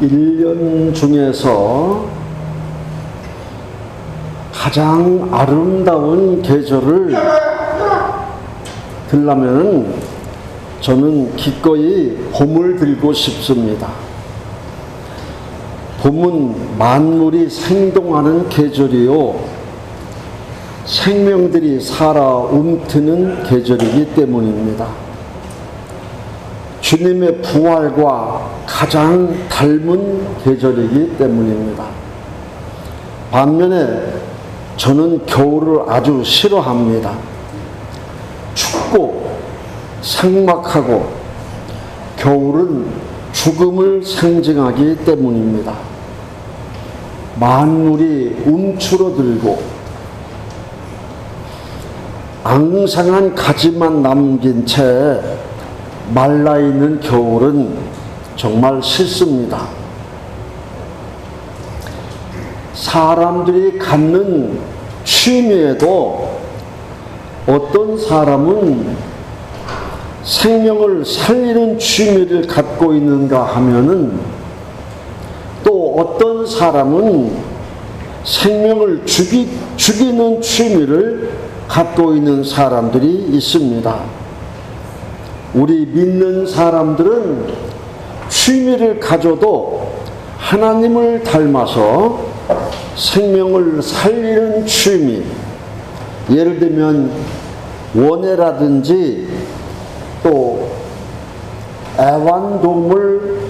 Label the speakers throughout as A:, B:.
A: 1년 중에서 가장 아름다운 계절을 들려면 저는 기꺼이 봄을 들고 싶습니다. 봄은 만물이 생동하는 계절이요, 생명들이 살아 움트는 계절이기 때문입니다. 주님의 부활과 가장 닮은 계절이기 때문입니다. 반면에 저는 겨울을 아주 싫어합니다. 춥고 삭막하고 겨울은 죽음을 상징하기 때문입니다. 만물이 움츠러들고 앙상한 가지만 남긴 채 말라있는 겨울은 정말 싫습니다. 사람들이 갖는 취미에도 어떤 사람은 생명을 살리는 취미를 갖고 있는가 하면은, 또 어떤 사람은 생명을 죽이는 취미를 갖고 있는 사람들이 있습니다. 우리 믿는 사람들은 취미를 가져도 하나님을 닮아서 생명을 살리는 취미, 예를 들면 원예라든지 또 애완동물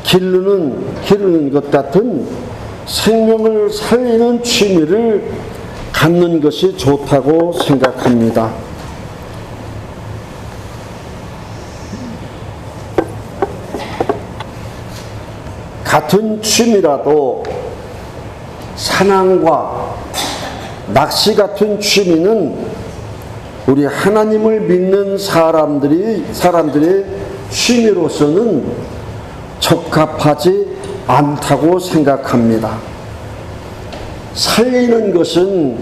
A: 기르는 것 같은 생명을 살리는 취미를 갖는 것이 좋다고 생각합니다. 같은 취미라도 사냥과 낚시 같은 취미는 우리 하나님을 믿는 사람들의 취미로서는 적합하지 않다고 생각합니다. 살리는 것은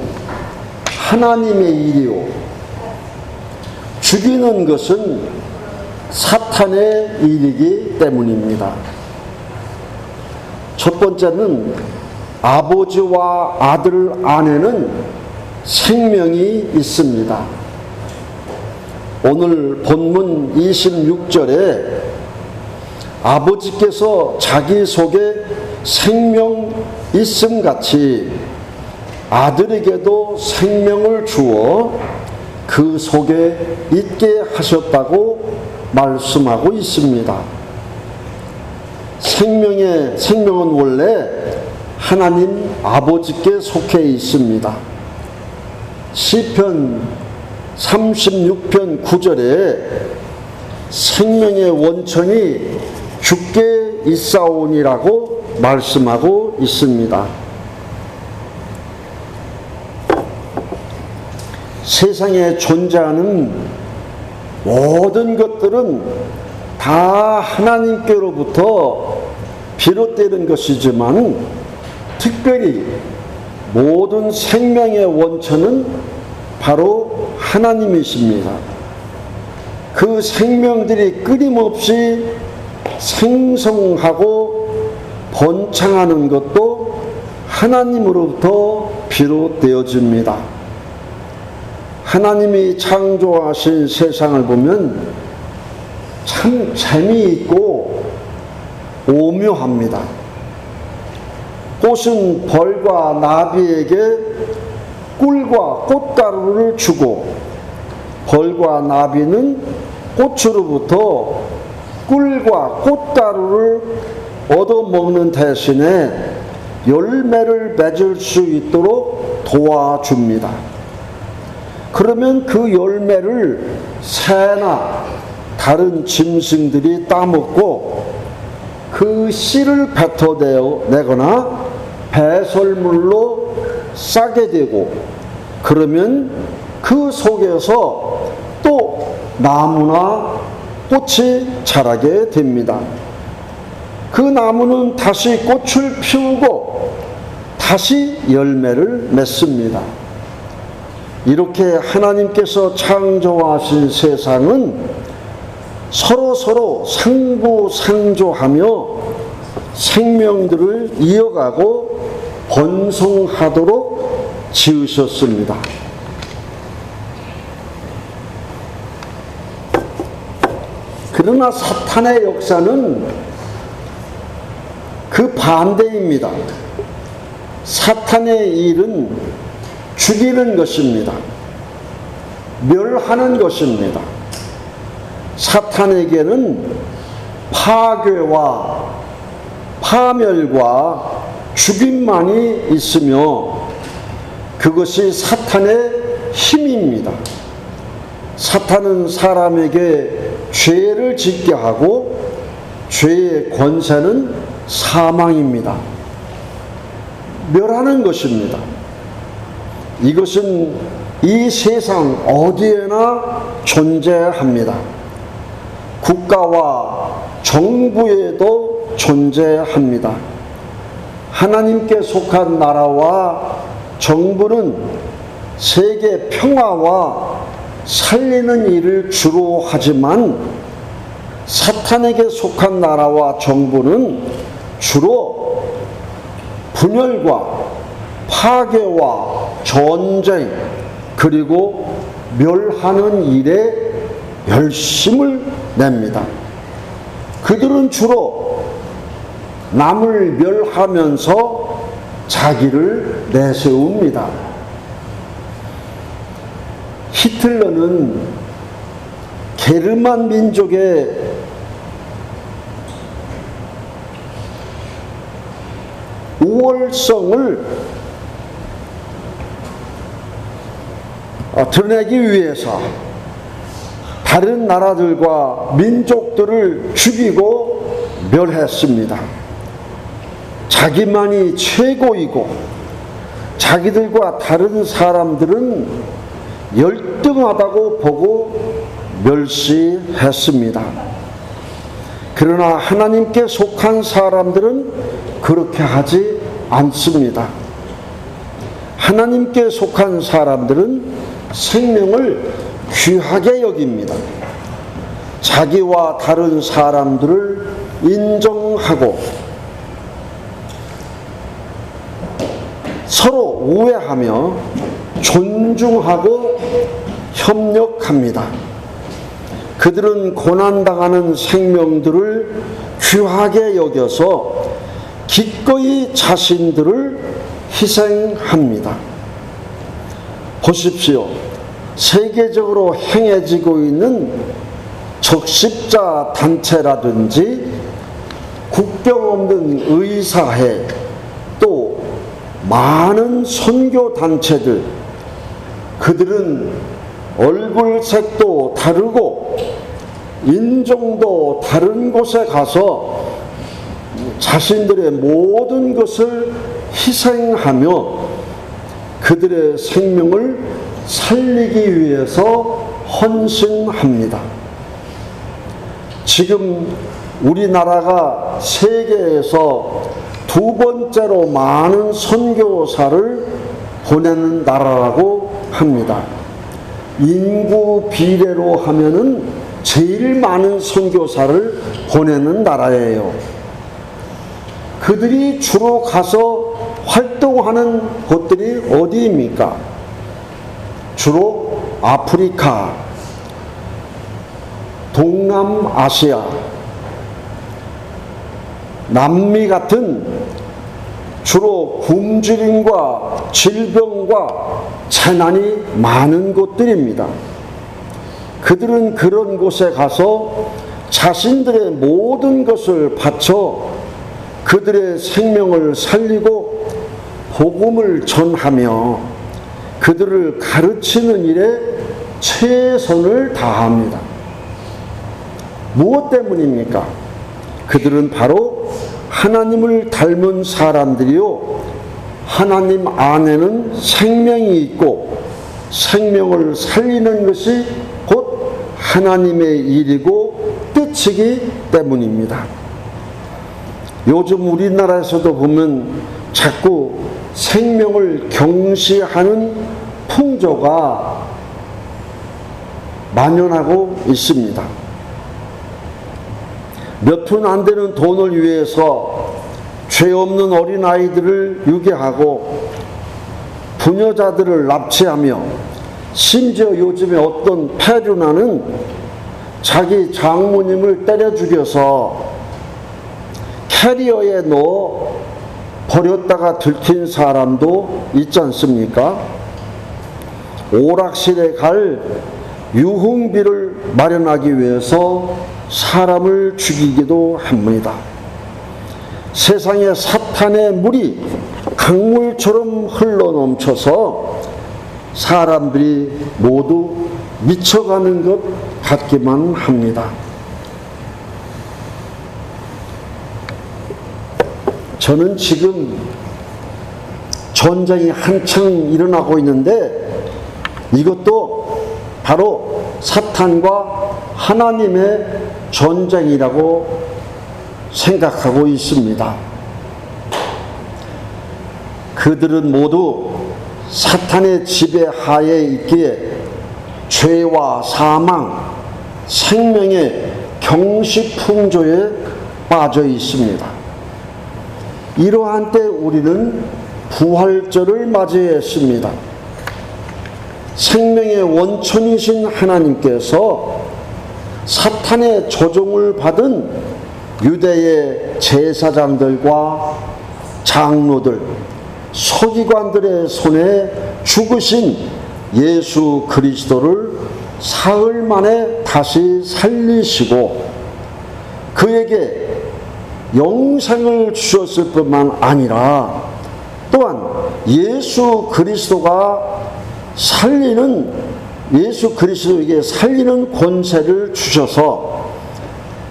A: 하나님의 일이요, 죽이는 것은 사탄의 일이기 때문입니다. 첫 번째는 아버지와 아들 안에는 생명이 있습니다. 오늘 본문 26절에 아버지께서 자기 속에 생명 있음 같이 아들에게도 생명을 주어 그 속에 있게 하셨다고 말씀하고 있습니다. 생명은 원래 하나님 아버지께 속해 있습니다. 시편 36편 9절에 생명의 원천이 주께 있사오니라고 말씀하고 있습니다. 세상에 존재하는 모든 것들은 다 하나님께로부터 비롯되는 것이지만 특별히 모든 생명의 원천은 바로 하나님이십니다. 그 생명들이 끊임없이 생성하고 번창하는 것도 하나님으로부터 비롯되어집니다. 하나님이 창조하신 세상을 보면 참 재미있고 오묘합니다. 꽃은 벌과 나비에게 꿀과 꽃가루를 주고, 벌과 나비는 꽃으로부터 꿀과 꽃가루를 얻어먹는 대신에 열매를 맺을 수 있도록 도와줍니다. 그러면 그 열매를 새나 다른 짐승들이 따먹고 그 씨를 뱉어내거나 배설물로 싸게 되고, 그러면 그 속에서 또 나무나 꽃이 자라게 됩니다. 그 나무는 다시 꽃을 피우고 다시 열매를 맺습니다. 이렇게 하나님께서 창조하신 세상은 서로 상부상조하며 생명들을 이어가고 번성하도록 지으셨습니다. 그러나 사탄의 역사는 그 반대입니다. 사탄의 일은 죽이는 것입니다. 멸하는 것입니다. 사탄에게는 파괴와 파멸과 죽임만이 있으며 그것이 사탄의 힘입니다. 사탄은 사람에게 죄를 짓게 하고 죄의 권세는 사망입니다. 멸하는 것입니다. 이것은 이 세상 어디에나 존재합니다. 국가와 정부에도 존재합니다. 하나님께 속한 나라와 정부는 세계 평화와 살리는 일을 주로 하지만 사탄에게 속한 나라와 정부는 주로 분열과 파괴와 전쟁 그리고 멸하는 일에 열심을 냅니다. 그들은 주로 남을 멸하면서 자기를 내세웁니다. 히틀러는 게르만 민족의 우월성을 드러내기 위해서 다른 나라들과 민족들을 죽이고 멸했습니다. 자기만이 최고이고 자기들과 다른 사람들은 열등하다고 보고 멸시했습니다. 그러나 하나님께 속한 사람들은 그렇게 하지 않습니다. 하나님께 속한 사람들은 생명을 귀하게 여깁니다. 자기와 다른 사람들을 인정하고 서로 우애하며 존중하고 협력합니다. 그들은 고난당하는 생명들을 귀하게 여겨서 기꺼이 자신들을 희생합니다. 보십시오. 세계적으로 행해지고 있는 적십자 단체라든지 국경 없는 의사회 또 많은 선교 단체들 그들은 얼굴색도 다르고 인종도 다른 곳에 가서 자신들의 모든 것을 희생하며 그들의 생명을 살리기 위해서 헌신합니다. 지금 우리나라가 세계에서 두 번째로 많은 선교사를 보내는 나라라고 합니다. 인구 비례로 하면은 제일 많은 선교사를 보내는 나라예요. 그들이 주로 가서 활동하는 곳들이 어디입니까? 주로 아프리카, 동남아시아, 남미 같은 주로 굶주림과 질병과 재난이 많은 곳들입니다. 그들은 그런 곳에 가서 자신들의 모든 것을 바쳐 그들의 생명을 살리고 복음을 전하며 그들을 가르치는 일에 최선을 다합니다. 무엇 때문입니까? 그들은 바로 하나님을 닮은 사람들이요, 하나님 안에는 생명이 있고 생명을 살리는 것이 곧 하나님의 일이고 뜻이기 때문입니다. 요즘 우리나라에서도 보면 자꾸 생명을 경시하는 풍조가 만연하고 있습니다. 몇 푼 안 되는 돈을 위해서 죄 없는 어린아이들을 유괴하고 부녀자들을 납치하며 심지어 요즘에 어떤 페류나는 자기 장모님을 때려 죽여서 캐리어에 넣어 버렸다가 들킨 사람도 있지 않습니까? 오락실에 갈 유흥비를 마련하기 위해서 사람을 죽이기도 합니다. 세상에 사탄의 물이 강물처럼 흘러넘쳐서 사람들이 모두 미쳐가는 것 같기만 합니다. 저는 지금 전쟁이 한창 일어나고 있는데 이것도 바로 사탄과 하나님의 전쟁이라고 생각하고 있습니다. 그들은 모두 사탄의 지배하에 있기에 죄와 사망, 생명의 경시풍조에 빠져 있습니다. 이러한 때 우리는 부활절을 맞이했습니다. 생명의 원천이신 하나님께서 사탄의 조종을 받은 유대의 제사장들과 장로들, 서기관들의 손에 죽으신 예수 그리스도를 사흘 만에 다시 살리시고 그에게 영생을 주셨을 뿐만 아니라 또한 예수 그리스도에게 살리는 권세를 주셔서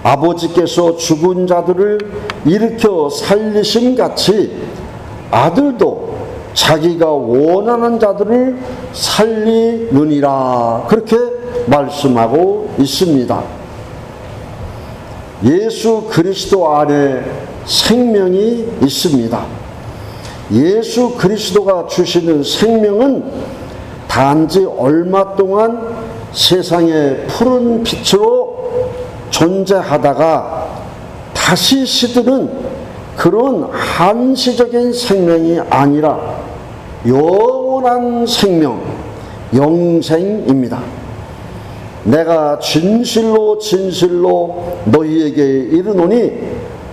A: 아버지께서 죽은 자들을 일으켜 살리심 같이 아들도 자기가 원하는 자들을 살리느니라 그렇게 말씀하고 있습니다. 예수 그리스도 안에 생명이 있습니다. 예수 그리스도가 주시는 생명은 단지 얼마 동안 세상의 푸른 빛으로 존재하다가 다시 시드는 그런 한시적인 생명이 아니라 영원한 생명, 영생입니다. 내가 진실로 진실로 너희에게 이르노니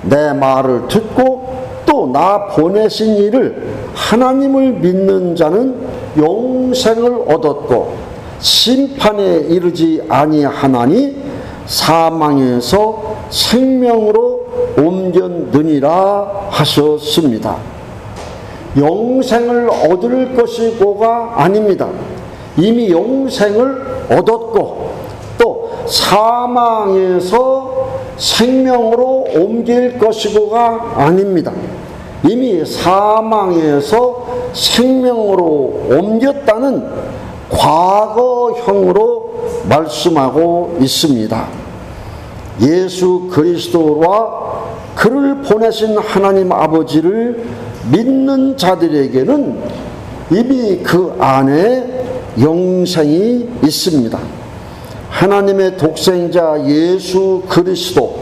A: 내 말을 듣고 또 나 보내신 이를 하나님을 믿는 자는 영생을 얻었고 심판에 이르지 아니하나니 사망에서 생명으로 옮겼느니라 하셨습니다. 영생을 얻을 것이고가 아닙니다. 이미 영생을 얻었고 또 사망에서 생명으로 옮길 것이고가 아닙니다. 이미 사망에서 생명으로 옮겼다는 과거형으로 말씀하고 있습니다. 예수 그리스도와 그를 보내신 하나님 아버지를 믿는 자들에게는 이미 그 안에 영생이 있습니다. 하나님의 독생자 예수 그리스도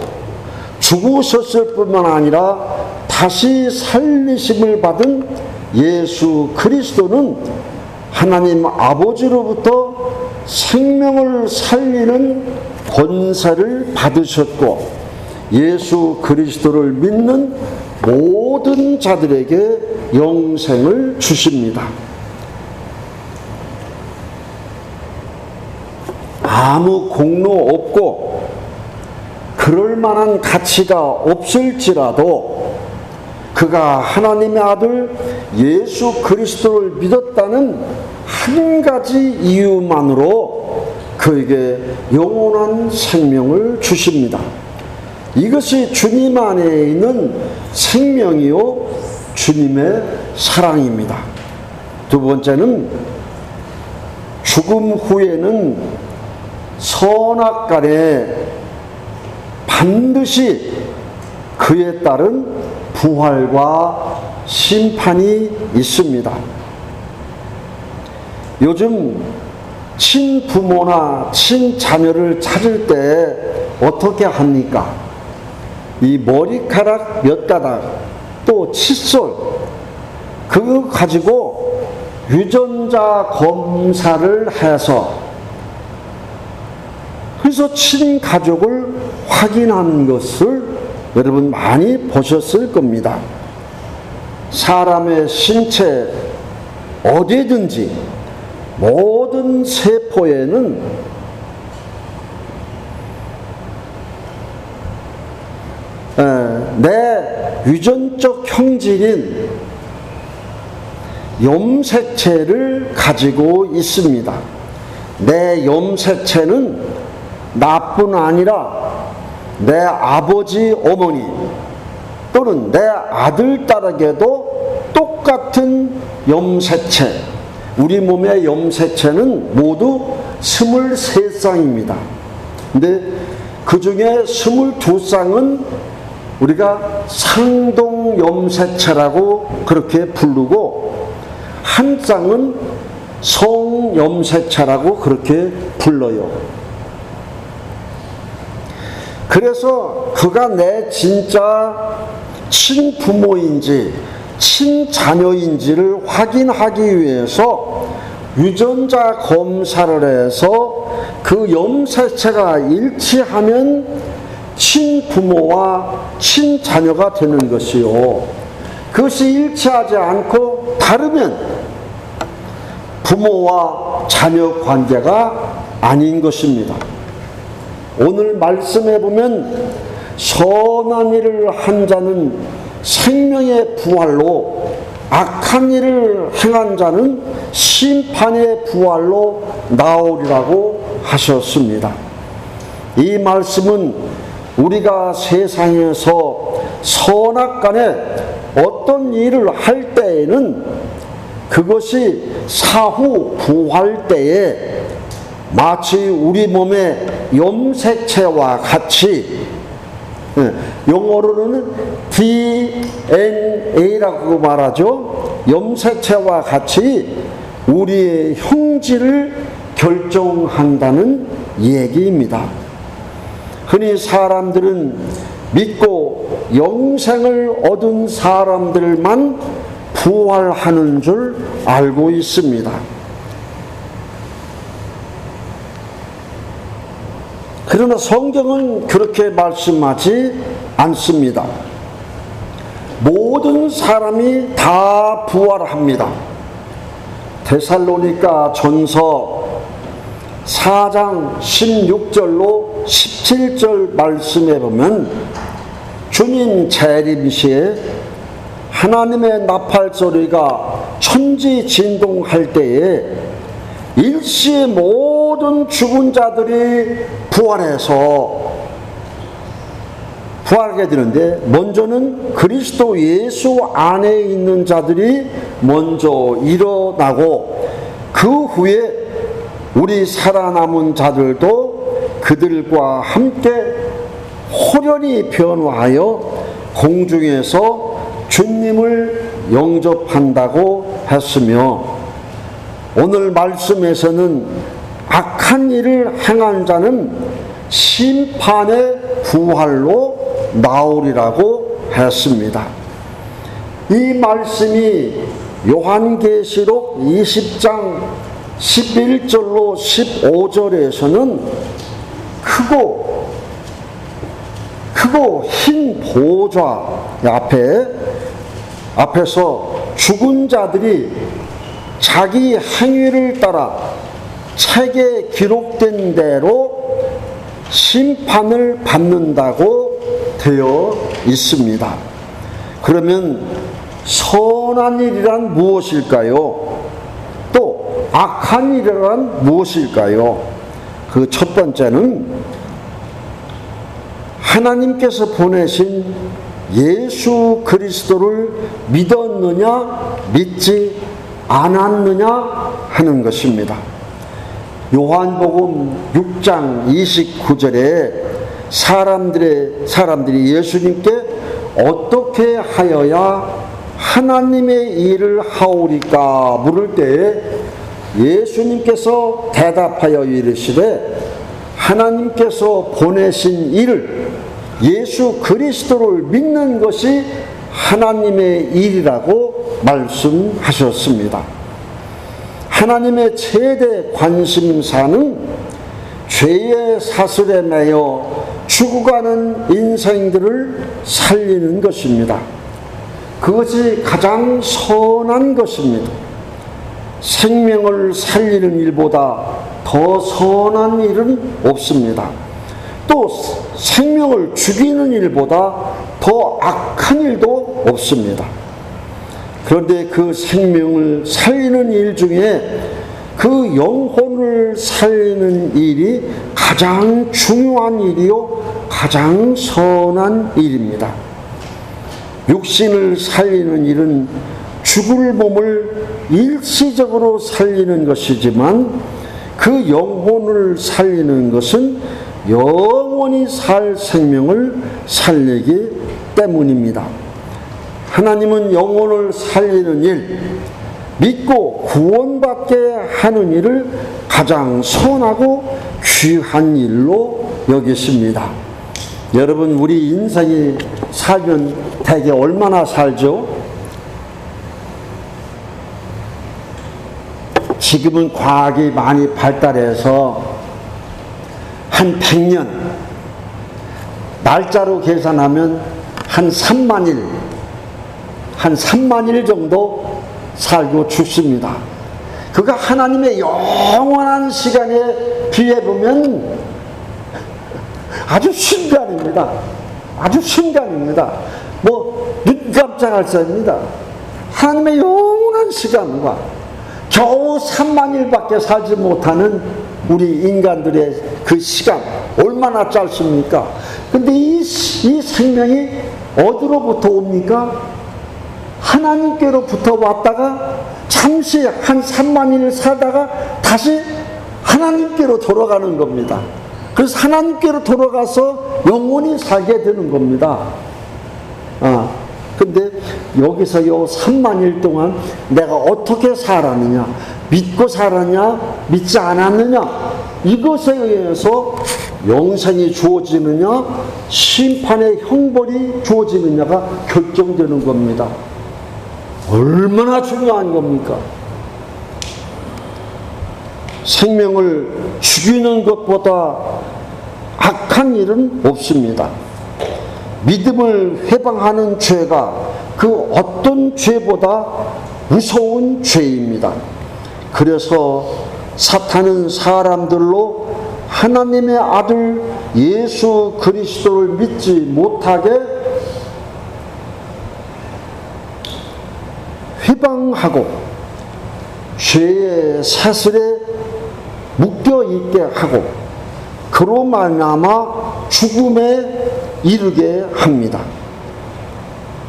A: 죽으셨을 뿐만 아니라 다시 살리심을 받은 예수 그리스도는 하나님 아버지로부터 생명을 살리는 권세를 받으셨고 예수 그리스도를 믿는 모든 자들에게 영생을 주십니다. 아무 공로 없고 그럴 만한 가치가 없을지라도 그가 하나님의 아들 예수 그리스도를 믿었다는 한 가지 이유만으로 그에게 영원한 생명을 주십니다. 이것이 주님 안에 있는 생명이요 주님의 사랑입니다. 두 번째는 죽음 후에는 선악간에 반드시 그에 따른 부활과 심판이 있습니다. 요즘 친부모나 친자녀를 찾을 때 어떻게 합니까? 이 머리카락 몇 가닥, 또 칫솔, 그거 가지고 유전자 검사를 해서 그래서 친가족을 확인한 것을 여러분 많이 보셨을 겁니다. 사람의 신체 어디든지 모든 세포에는 내 유전적 형질인 염색체를 가지고 있습니다. 내 염색체는 나뿐 아니라 내 아버지, 어머니 또는 내 아들, 딸에게도 똑같은 염색체, 우리 몸의 염색체는 모두 23쌍입니다. 근데 그 중에 22쌍은 우리가 상동 염색체라고 그렇게 부르고 한 쌍은 성 염색체라고 그렇게 불러요. 그래서 그가 내 진짜 친부모인지 친자녀인지를 확인하기 위해서 유전자 검사를 해서 그 염색체가 일치하면 친부모와 친자녀가 되는 것이요. 그것이 일치하지 않고 다르면 부모와 자녀 관계가 아닌 것입니다. 오늘 말씀해 보면 선한 일을 한 자는 생명의 부활로, 악한 일을 행한 자는 심판의 부활로 나오리라고 하셨습니다. 이 말씀은 우리가 세상에서 선악간에 어떤 일을 할 때에는 그것이 사후 부활 때에 마치 우리 몸의 염색체와 같이, 영어로는 DNA라고 말하죠. 염색체와 같이 우리의 형질을 결정한다는 얘기입니다. 흔히 사람들은 믿고 영생을 얻은 사람들만 부활하는 줄 알고 있습니다. 그러나 성경은 그렇게 말씀하지 않습니다. 모든 사람이 다 부활합니다. 데살로니가 전서 4장 16절로 17절 말씀에 보면 주님 재림시에 하나님의 나팔소리가 천지진동할 때에 일시에 모든 죽은 자들이 부활하게 되는데, 먼저는 그리스도 예수 안에 있는 자들이 먼저 일어나고 그 후에 우리 살아남은 자들도 그들과 함께 호련히 변화하여 공중에서 주님을 영접한다고 했으며, 오늘 말씀에서는 악한 일을 행한 자는 심판의 부활로 나오리라고 했습니다. 이 말씀이 요한계시록 20장 11절로 15절에서는 크고 흰 보좌 앞에서 죽은 자들이 자기 행위를 따라 책에 기록된 대로 심판을 받는다고 되어 있습니다. 그러면 선한 일이란 무엇일까요? 또 악한 일이란 무엇일까요? 그 첫 번째는 하나님께서 보내신 예수 그리스도를 믿었느냐 믿지 않았느냐 하는 것입니다. 요한복음 6장 29절에 사람들이 예수님께 어떻게 하여야 하나님의 일을 하오리까 물을 때에 예수님께서 대답하여 이르시되 하나님께서 보내신 일을 예수 그리스도를 믿는 것이 하나님의 일이라고 말씀하셨습니다. 하나님의 최대 관심사는 죄의 사슬에 매여 죽어가는 인생들을 살리는 것입니다. 그것이 가장 선한 것입니다. 생명을 살리는 일보다 더 선한 일은 없습니다. 또 생명을 죽이는 일보다 더 악한 일도 없습니다. 그런데 그 생명을 살리는 일 중에 그 영혼을 살리는 일이 가장 중요한 일이요, 가장 선한 일입니다. 육신을 살리는 일은 죽을 몸을 일시적으로 살리는 것이지만 그 영혼을 살리는 것은 영원히 살 생명을 살리기 때문입니다. 하나님은 영혼을 살리는 일, 믿고 구원받게 하는 일을 가장 선하고 귀한 일로 여기십니다. 여러분, 우리 인생이 살면 대개 얼마나 살죠? 지금은 과학이 많이 발달해서 한 100년, 날짜로 계산하면 한 3만 일, 한 3만 일 정도 살고 죽습니다. 그가 하나님의 영원한 시간에 비해보면 아주 순간입니다. 아주 순간입니다. 눈 깜짝할 사이입니다. 하나님의 영원한 시간과 겨우 3만 일밖에 살지 못하는 우리 인간들의 그 시간 얼마나 짧습니까? 근데 이 생명이 어디로부터 옵니까? 하나님께로부터 왔다가 잠시 한 3만 일 살다가 다시 하나님께로 돌아가는 겁니다. 그래서 하나님께로 돌아가서 영원히 살게 되는 겁니다. 근데 여기서 요 3만 일 동안 내가 어떻게 살았느냐, 믿고 살았냐, 믿지 않았느냐, 이것에 의해서 영생이 주어지느냐, 심판의 형벌이 주어지느냐가 결정되는 겁니다. 얼마나 중요한 겁니까? 생명을 죽이는 것보다 악한 일은 없습니다. 믿음을 회방하는 죄가 그 어떤 죄보다 무서운 죄입니다. 그래서 사탄은 사람들로 하나님의 아들 예수 그리스도를 믿지 못하게 회방하고 죄의 사슬에 묶여 있게 하고 그로 말미암아 죽음에 이르게 합니다.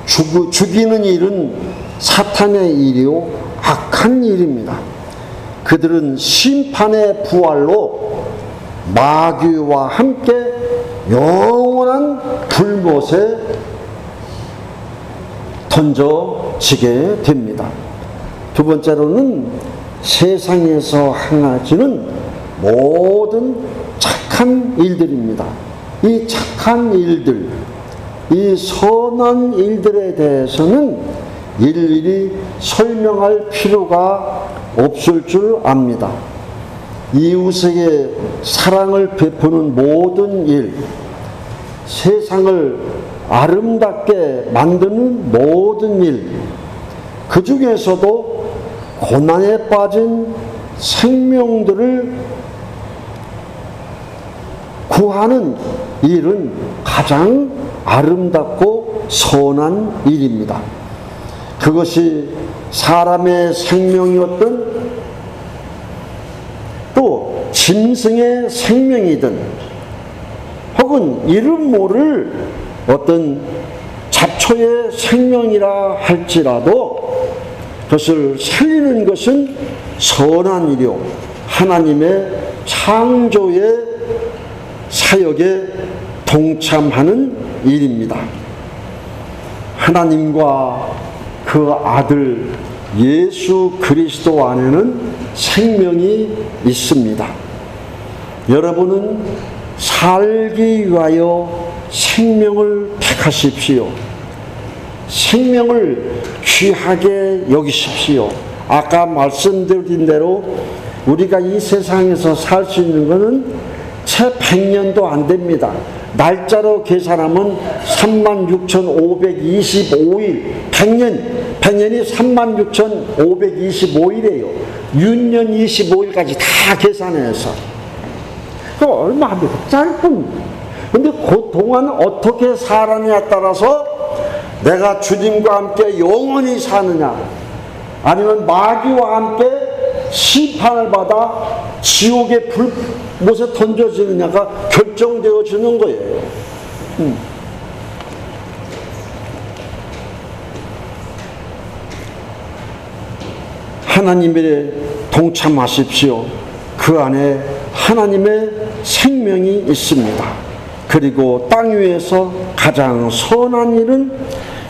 A: 죽이는 일은 사탄의 일이요 악한 일입니다. 그들은 심판의 부활로 마귀와 함께 영원한 불못에 던져지게 됩니다. 두 번째로는 세상에서 행하지는 모든 착한 일들입니다. 이 착한 일들, 이 선한 일들에 대해서는 일일이 설명할 필요가 없을 줄 압니다. 이웃에게 사랑을 베푸는 모든 일, 세상을 아름답게 만드는 모든 일, 그 중에서도 고난에 빠진 생명들을 구하는 일은 가장 아름답고 선한 일입니다. 그것이 사람의 생명이었든 또 짐승의 생명이든 혹은 이름 모를 어떤 잡초의 생명이라 할지라도 그것을 살리는 것은 선한 일이요 하나님의 창조의 사역에 동참하는 일입니다. 하나님과 그 아들 예수 그리스도 안에는 생명이 있습니다. 여러분은 살기 위하여 생명을 택하십시오. 생명을 귀하게 여기십시오. 아까 말씀드린 대로 우리가 이 세상에서 살 수 있는 것은 채 100년도 안 됩니다. 날짜로 계산하면 36,525일, 100년이 36,525일이에요. 6년 25일까지 다 계산해서. 그 얼마 안 돼요. 짧은. 근데 그 동안 어떻게 살았냐에 따라서 내가 주님과 함께 영원히 사느냐, 아니면 마귀와 함께 심판을 받아 지옥의 불못에 던져지느냐가 결정되어지는 거예요. 하나님에 동참하십시오. 그 안에 하나님의 생명이 있습니다. 그리고 땅 위에서 가장 선한 일은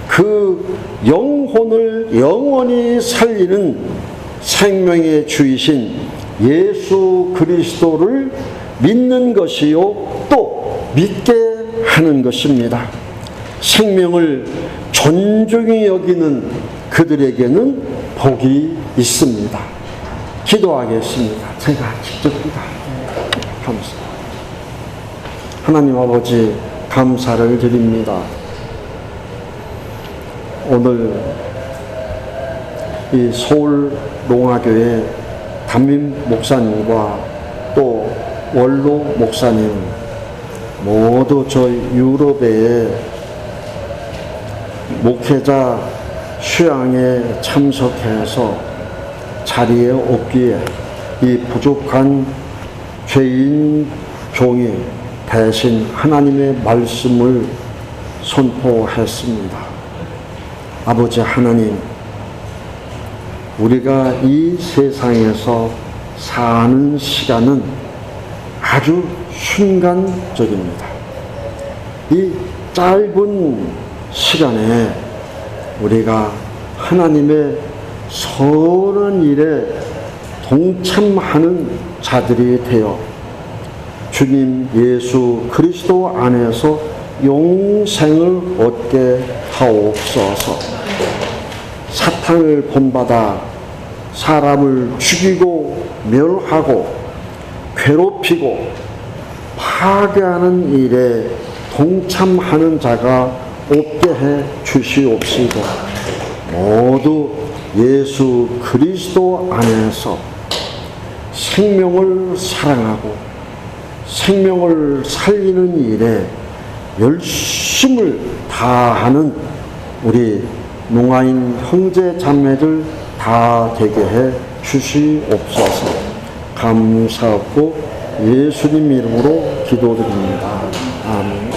A: 그 영혼을 영원히 살리는 생명의 주이신 예수 그리스도를 믿는 것이요, 또 믿게 하는 것입니다. 생명을 존중히 여기는 그들에게는 복이 있습니다. 기도하겠습니다. 제가 직접 기도합니다. 하나님 아버지, 감사를 드립니다. 오늘 이 서울 롱아교회 담임 목사님과 또 원로 목사님 모두 저희 유럽의 목회자 수양에 참석해서 자리에 없기에 이 부족한 죄인 종이 대신 하나님의 말씀을 선포했습니다. 아버지 하나님, 우리가 이 세상에서 사는 시간은 아주 순간적입니다. 이 짧은 시간에 우리가 하나님의 선한 일에 동참하는 자들이 되어 주님 예수 그리스도 안에서 영생을 얻게 하옵소서. 사탄을 본받아 사람을 죽이고 멸하고 괴롭히고 파괴하는 일에 동참하는 자가 없게 해 주시옵시고, 모두 예수 그리스도 안에서 생명을 사랑하고 생명을 살리는 일에 열심을 다하는 우리 농아인 형제 자매들 다 되게 해 주시옵소서. 감사하고 예수님 이름으로 기도드립니다. 아멘.